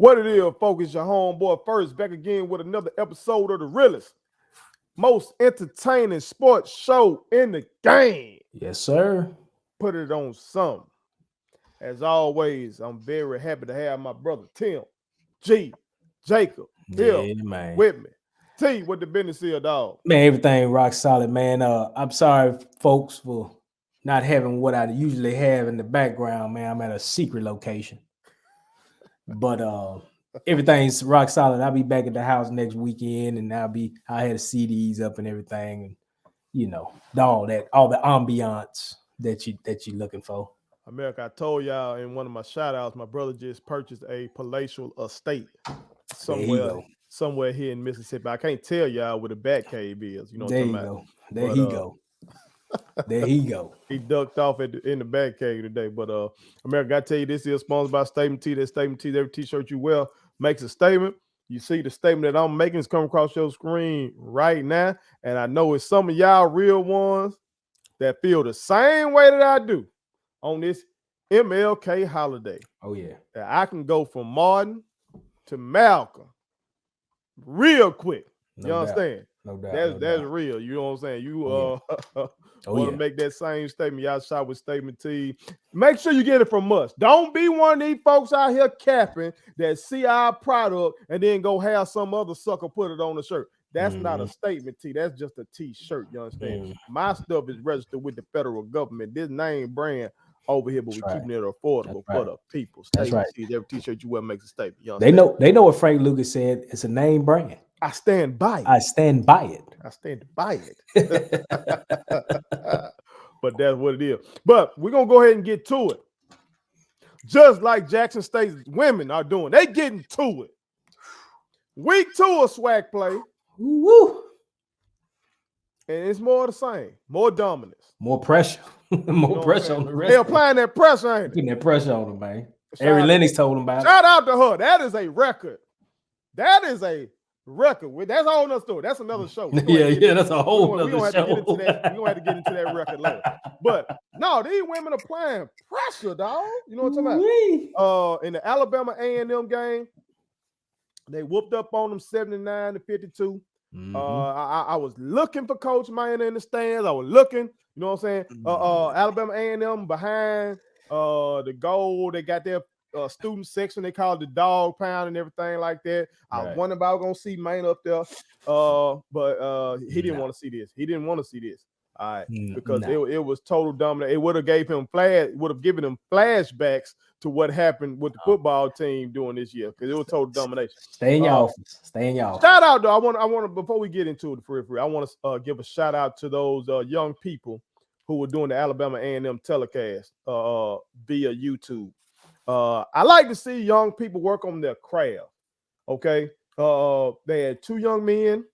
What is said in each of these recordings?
What it is, folks, your homeboy First back again with another episode of the realest, most entertaining sports show in the game. Yes, sir. Put it on some. As always, I'm very happy to have my brother Tim, G, Jacob here Yeah, man. with me. T, what the business is, dog. Man, everything rock solid, man. I'm sorry, folks, for not having what I usually have in the background, man. I'm at a secret location. But everything's rock solid. I'll be back at the house next weekend, and I have the CDs up and everything, and all the ambiance that you're looking for. America, I told y'all in one of my shout outs, my brother just purchased a palatial estate somewhere here in Mississippi. I can't tell y'all where the Bat Cave is. You know what I'm talking about? There he go. There he go. He ducked off in the Bat Cave today. But America, I tell you, this is sponsored by Statement T. That Statement T, every t-shirt you wear makes a statement. You see the statement that I'm making is coming across your screen right now. And I know it's some of y'all real ones that feel the same way that I do on this MLK holiday. Oh, yeah. That I can go from Martin to Malcolm real quick. You understand? No doubt. That's real. You know what I'm saying? You want to make that same statement. Y'all shot with Statement T. Make sure you get it from us. Don't be one of these folks out here capping that see our product and then go have some other sucker put it on the shirt. That's not a Statement T. That's just a T-shirt. You understand? My stuff is registered with the federal government. This name brand over here, but we're keeping it affordable for the people. That's right. Every T-shirt you wear makes a statement. You They know what Frank Lucas said. It's a name brand. I stand by it. I stand by it. I stand by it. But that's what it is. But we're going to go ahead and get to it. Just like Jackson State's women are doing. They getting to it. Week 2 of SWAC play. Woo. And it's more of the same. More dominance. More pressure. More pressure on the rest. They applying that pressure, ain't it? Putting that pressure on them, man. Avery Lennox told him about it. Shout out to her. That is a record. That is a record. That's a whole nother story. That's another show. Yeah, that's a whole nother show. We're going to have to get into that record later. But no, these women are applying pressure, dog. You know what I'm talking about? In the Alabama A&M game, they whooped up on them 79-52. I was looking for Coach Minor in the stands. I was looking, you know what I'm saying? Alabama A&M behind the goal. They got their student section. They call it the dog pound and everything like that. Right. I wonder if I was going to see Minor up there, but he didn't want to see this. He didn't want to see this. All right, because it was total dominant. It would have given him flashbacks to what happened with the football team doing this year, because it was total domination. Stay in your office. Stay in your office. Shout out though. I want to before we get into it, free, I want to give a shout out to those young people who were doing the Alabama A&M telecast via YouTube. I like to see young people work on their craft. Okay, they had 2 young men.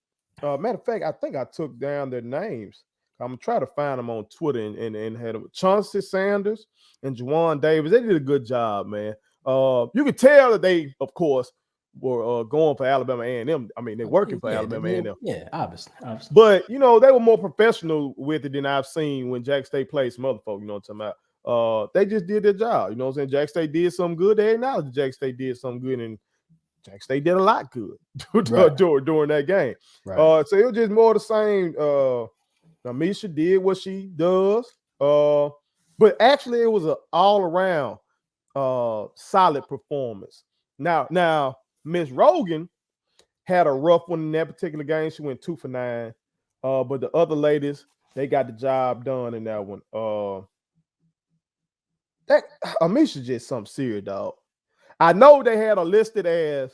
Matter of fact, I think I took down their names. I'm gonna try to find them on Twitter and had them. Chauncey Sanders and Juwan Davis. They did a good job, man. You could tell that they, of course, were going for Alabama A&M. I mean, they're working for Alabama A&M. Yeah, obviously. But they were more professional with it than I've seen when Jack State played some other folk. You know what I'm talking about? They just did their job. You know what I'm saying? Jack State did something good. They acknowledged Jack State did something good, and Jack State did a lot good during that game. Right. So it was just more the same. Misha did what she does, but actually it was an all-around solid performance. Now Miss Rogan had a rough one in that particular game. She went 2 for 9, but the other ladies, they got the job done in that one. That Amisha just something serious, dog. I know they had her listed as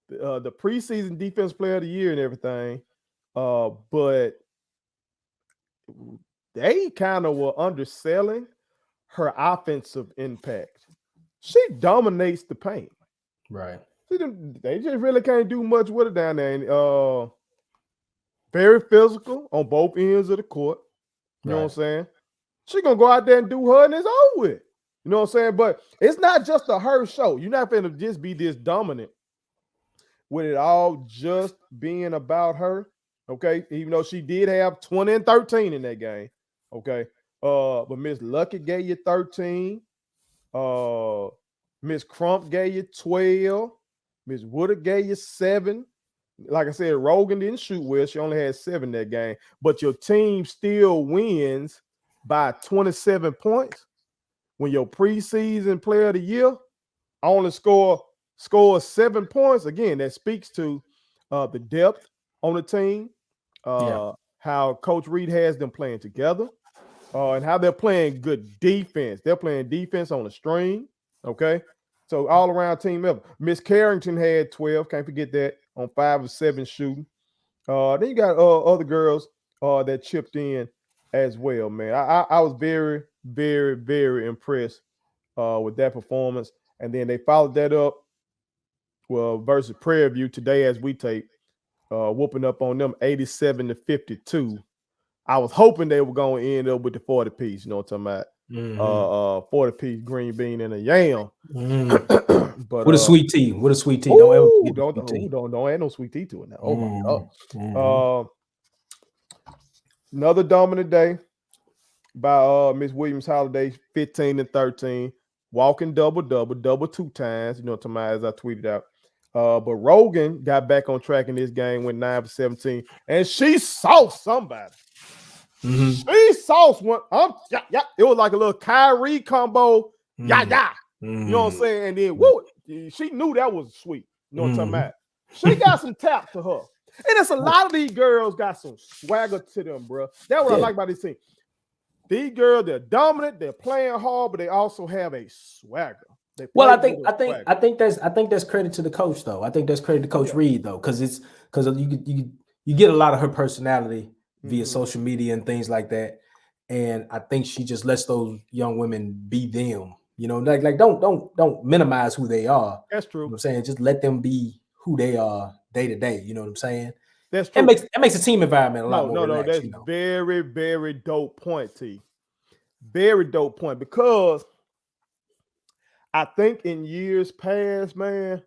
the preseason defense player of the year and everything, but they kind of were underselling her offensive impact. She dominates the paint. Right. They just really can't do much with it down there. And, very physical on both ends of the court. You know what I'm saying? She's going to go out there and do her and it's over with. You know what I'm saying? But it's not just a her show. You're not going to just be this dominant with it all just being about her. Okay, even though she did have 20 and 13 in that game. Okay, but Miss Lucky gave you 13. Miss Crump gave you 12. Miss Woodard gave you 7. Like I said, Rogan didn't shoot well. She only had 7 that game. But your team still wins by 27 points when your preseason player of the year only scores 7 points. Again, that speaks to the depth on the team, how Coach Reed has them playing together, and how they're playing good defense. They're playing defense on the string. Okay. So all around team effort. Miss Carrington had 12. Can't forget that, on 5 of 7 shooting. Then you got other girls that chipped in as well, man. I was very, very, very impressed with that performance. And then they followed that up versus Prairie View today as we tape, whooping up on them 87-52. I was hoping they were going to end up with the 40 piece. You know what I'm talking about? 40 piece green bean and a yam. But with a sweet tea. With a sweet tea. Don't add no sweet tea to it now. Oh my God. Another dominant day by Miss Williams Holiday, 15-13, walking double 2 times. You know what I'm talking about, as I tweeted out. But Rogan got back on track in this game, went 9 for 17, and she saw somebody. She saw one. It was like a little Kyrie combo. You know what I'm saying? And then woo, she knew that was sweet. You know what I'm talking about? She got some tap to her. And it's a lot of these girls got some swagger to them, bro. That's what I like about this team. These girls, they're dominant, they're playing hard, but they also have a swagger. Well, I think that's credit to the coach, though. I think that's credit to Coach Reed, though, because you get a lot of her personality via social media and things like that. And I think she just lets those young women be them. You know, like don't minimize who they are. That's true. You know what I'm saying, just let them be who they are day to day. You know what I'm saying? That's true. It makes the team environment a lot more relaxed. That's very, very dope point, T. Very dope point, because I think in years past, man,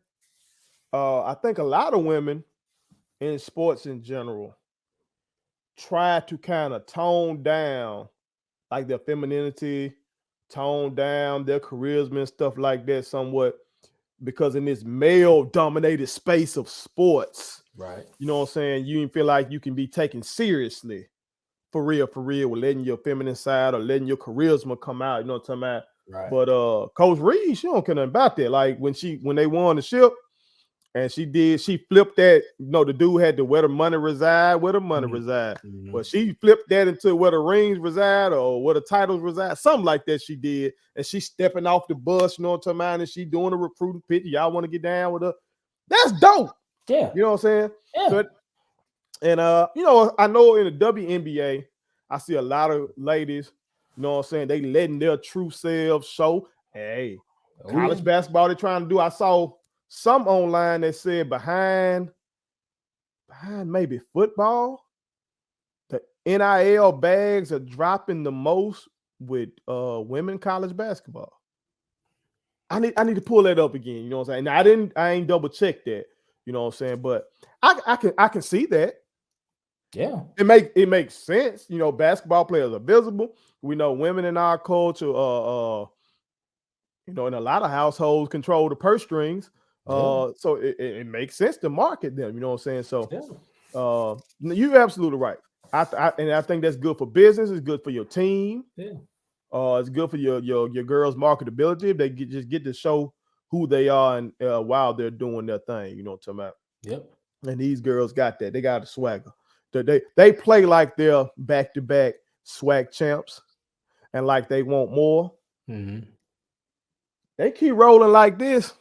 I think a lot of women in sports in general try to kind of tone down like their femininity, tone down their charisma and stuff like that somewhat, because in this male-dominated space of sports, right? You know what I'm saying, you feel like you can be taken seriously, for real, with letting your feminine side or letting your charisma come out. You know what I'm talking about? Right. But Coach Reed, she don't care nothing about that. Like when they won the ship, and she flipped that. You know, the dude had to where the money reside, But she flipped that into where the rings reside or where the titles reside, something like that. She did, and she's stepping off the bus. You know what I'm talking about? And she doing a recruiting pitch. Y'all want to get down with her? That's dope. Yeah, you know what I'm saying. Yeah. So, and you know, I know in the WNBA, I see a lot of ladies. You know what I'm saying? They letting their true selves show. Hey, college basketball they're trying to do. I saw some online that said behind maybe football, the NIL bags are dropping the most with women college basketball. I need to pull that up again. You know what I'm saying? I ain't double checked that. You know what I'm saying? But I can see that. Yeah, it makes sense. You know, basketball players are visible. We know women in our culture, you know, in a lot of households control the purse strings. So it makes sense to market them. You know what I'm saying? So you're absolutely right. I think that's good for business. It's good for your team. Yeah. It's good for your girls' marketability. If they just get to show who they are and while they're doing their thing. You know what I'm talking about? Yep. And these girls got that. They got a swagger. They play like they're back-to-back SWAC champs and like they want more. Mm-hmm. They keep rolling like this.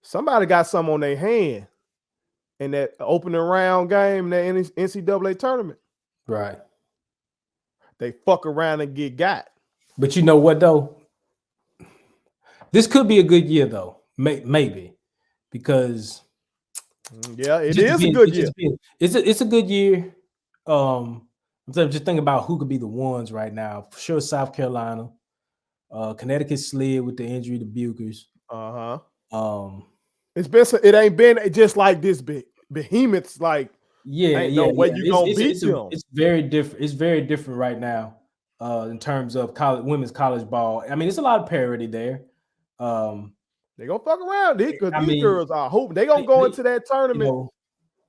Somebody got something on their hand in that opening round game, that NCAA tournament. Right. They fuck around and get got. But you know what, though? This could be a good year, though. Maybe. Because... yeah, it is a good year. It's a good year. I'm just thinking about who could be the ones right now. For sure, South Carolina. Connecticut slid with the injury to Bukers. It ain't been just like this big behemoths. Like no way you gonna beat them. It's very different. It's very different right now in terms of women's college ball. I mean, it's a lot of parity there. They gonna fuck around because I these mean, girls are hooping. They gonna go into that tournament. You know,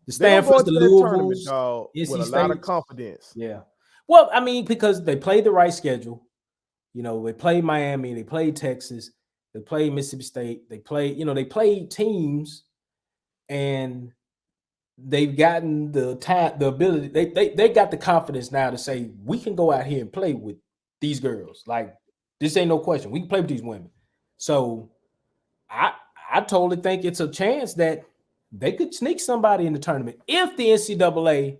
the They gonna go Stanfords, the into that tournament, Louisvilles, dog, NC with a lot of States. confidence. Yeah. Well, I mean, because they played the right schedule. You know, they played Miami, they played Texas, they played Mississippi State, they played teams, and they've gotten the ability. They got the confidence now to say we can go out here and play with these girls. Like, this ain't no question. We can play with these women. So I totally think it's a chance that they could sneak somebody in the tournament if the NCAA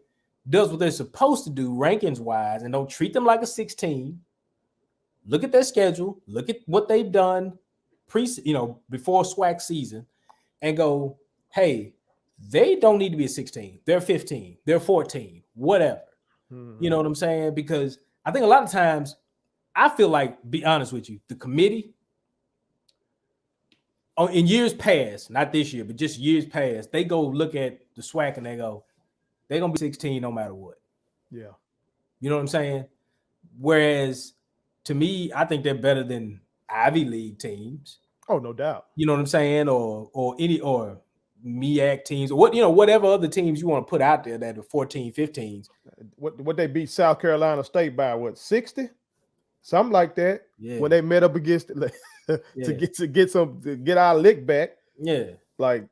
does what they're supposed to do rankings wise and don't treat them like a 16. Look at their schedule, look at what they've done before SWAC season, and go, hey, they don't need to be a 16. They're 15, they're 14, whatever. Mm-hmm. You know what I'm saying? Because I think a lot of times, I feel like, be honest with you, the committee, in years past, not this year, but just years past, they go look at the SWAC and they go, they're going to be 16 no matter what. Yeah. You know what I'm saying? Whereas, to me, I think they're better than Ivy League teams. Oh, no doubt. You know what I'm saying? Or MEAC teams, or whatever other teams you want to put out there that are 14, 15s. What they beat South Carolina State by, what, 60? Something like that. Yeah. When they met up against to get our lick back. Yeah. Like,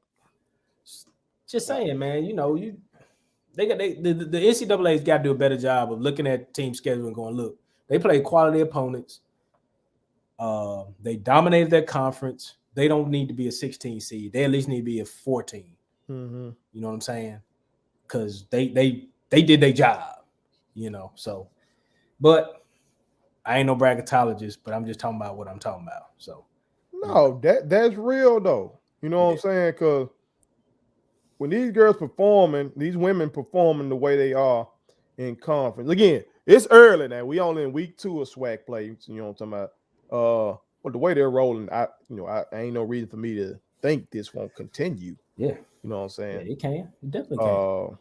just saying, man, the NCAA's got to do a better job of looking at team schedule and going, look, they play quality opponents. They dominated their conference. They don't need to be a 16 seed. They at least need to be a 14. mm-hmm. You know what I'm saying? Because they did their job, so. But I ain't no braggatologist, but I'm just talking about what I'm talking about. So no, that's real though. You know what I'm saying? Because when these girls performing, these women performing the way they are in conference. Again, it's early now. We only in week 2 of SWAC play. You know what I'm talking about? But the way they're rolling, I ain't no reason for me to think this won't continue. Yeah. You know what I'm saying? Yeah, it can. It definitely can.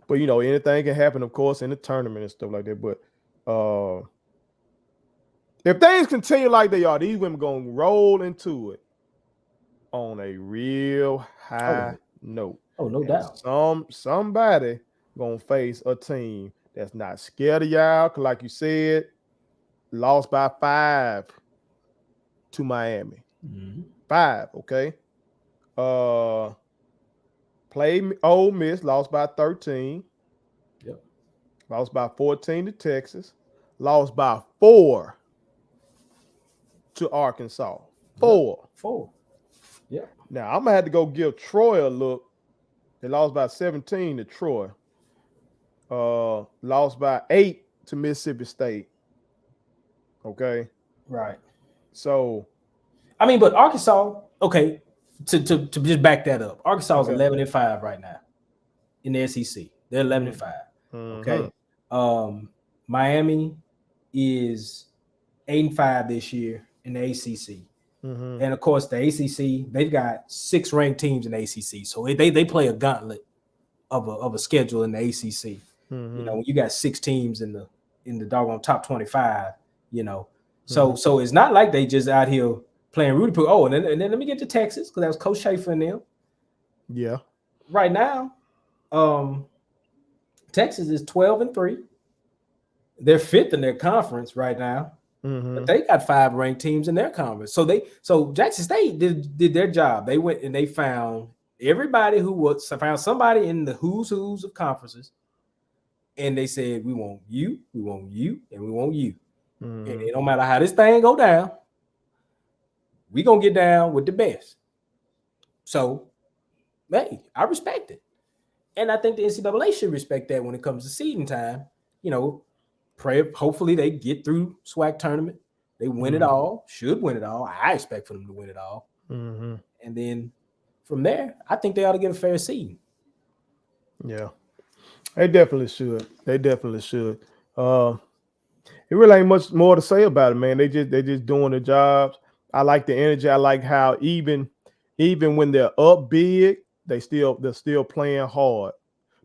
But anything can happen, of course, in the tournament and stuff like that. But if things continue like they are, these women gonna roll into it on a real high note. Oh, no doubt. Somebody gonna face a team that's not scared of y'all. Cause like you said, lost by 5 to Miami. Mm-hmm. 5, okay. Played Ole Miss, lost by 13. Yep. Lost by 14 to Texas. Lost by 4 to Arkansas. 4. Yeah. Now I'm gonna have to go give Troy a look. They lost by 17 to Troy. Lost by 8 to Mississippi State. Okay. Right. So, I mean, but Arkansas, okay, to just back that up, Arkansas is 11-5 right now in the SEC. They're 11-5. mm-hmm. Okay. Miami is 8-5 this year in the ACC. Mm-hmm. And of course, the ACC, they've got 6 ranked teams in the ACC. So they play a gauntlet of a schedule in the ACC. Mm-hmm. When you got 6 teams in the doggone top 25, So it's not like they just out here playing Rudy Poo. Oh, and then let me get to Texas, because that was Coach Schaefer and them. Yeah. Right now, Texas is 12-3. They're 5th in their conference right now. Mm-hmm. But they got 5 ranked teams in their conference. So Jackson State did their job. They went and they found everybody found somebody in the who's of conferences, and they said, we want you, and we want you. Mm-hmm. And no matter how this thing go down, we gonna get down with the best. So, hey, I respect it. And I think the NCAA should respect that when it comes to seeding time. Hopefully they get through SWAC tournament. They win it all, should win it all. I expect for them to win it all. Mm-hmm. And then from there, I think they ought to get a fair seed. Yeah. They definitely should. It really ain't much more to say about it, man. They just doing their jobs. I like the energy. I like how even when they're up big, they're still playing hard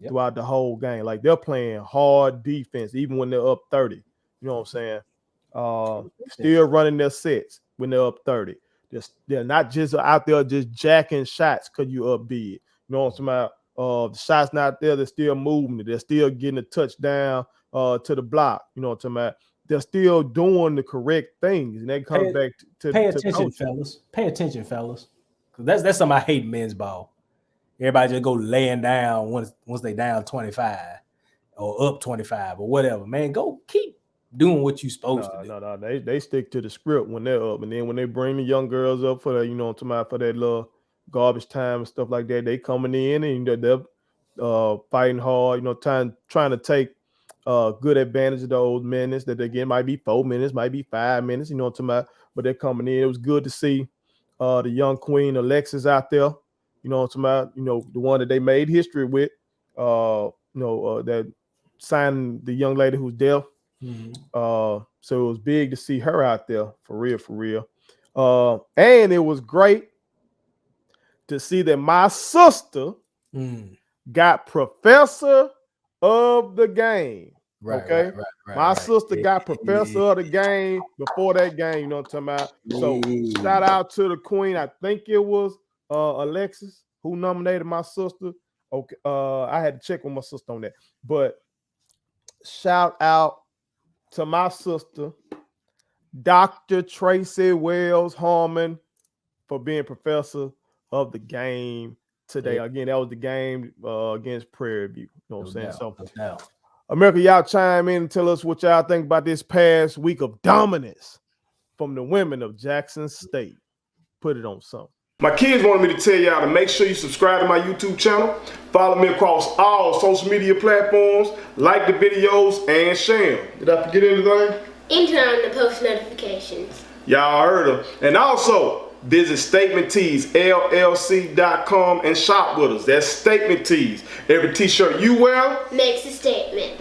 throughout the whole game. Like, they're playing hard defense even when they're up 30. You know what I'm saying? Still running their sets when they're up 30. They're not just out there just jacking shots because you up big. You know what I'm saying? The shots not there, they're still moving it. They're still getting a touchdown to the block. You know what I'm saying? They're still doing the correct things, and that comes back to pay attention, coaching. fellas. Pay attention, fellas. Because that's something I hate in men's ball. Everybody just go laying down once they down 25 or up 25 or whatever. Man, go keep doing what you supposed to do. No. They stick to the script when they're up, and then when they bring the young girls up for that, you know what I'm talking about, for that little garbage time and stuff like that, they coming in and they're fighting hard, you know, trying to take good advantage of those minutes that they get. Might be 4 minutes, might be 5 minutes, you know what I'm talking about, but they're coming in. It was good to see the young queen Alexis out there, you know what I'm talking about, you know, the one that they made history with, that signed the young lady who's deaf. Mm-hmm. So it was big to see her out there for real. And it was great to see that my sister got professor of the game. Right. My sister got professor of the game before that game, you know what I'm talking about? So shout out to the queen. I think it was Alexis who nominated my sister. Okay, I had to check with my sister on that, but shout out to my sister, Dr. Tracy Wells Harmon, for being professor of the game today. Yeah. Again, that was the game against Prairie View. You know what I'm saying? So, America, y'all chime in and tell us what y'all think about this past week of dominance from the women of Jackson State. Put it on something. My kids wanted me to tell y'all to make sure you subscribe to my YouTube channel, follow me across all social media platforms, like the videos, and share them. Did I forget anything? And turn on the post notifications. Y'all heard them. And also, visit StatementTeesLLC.com and shop with us. That's Statement Tees. Every t-shirt you wear makes a statement.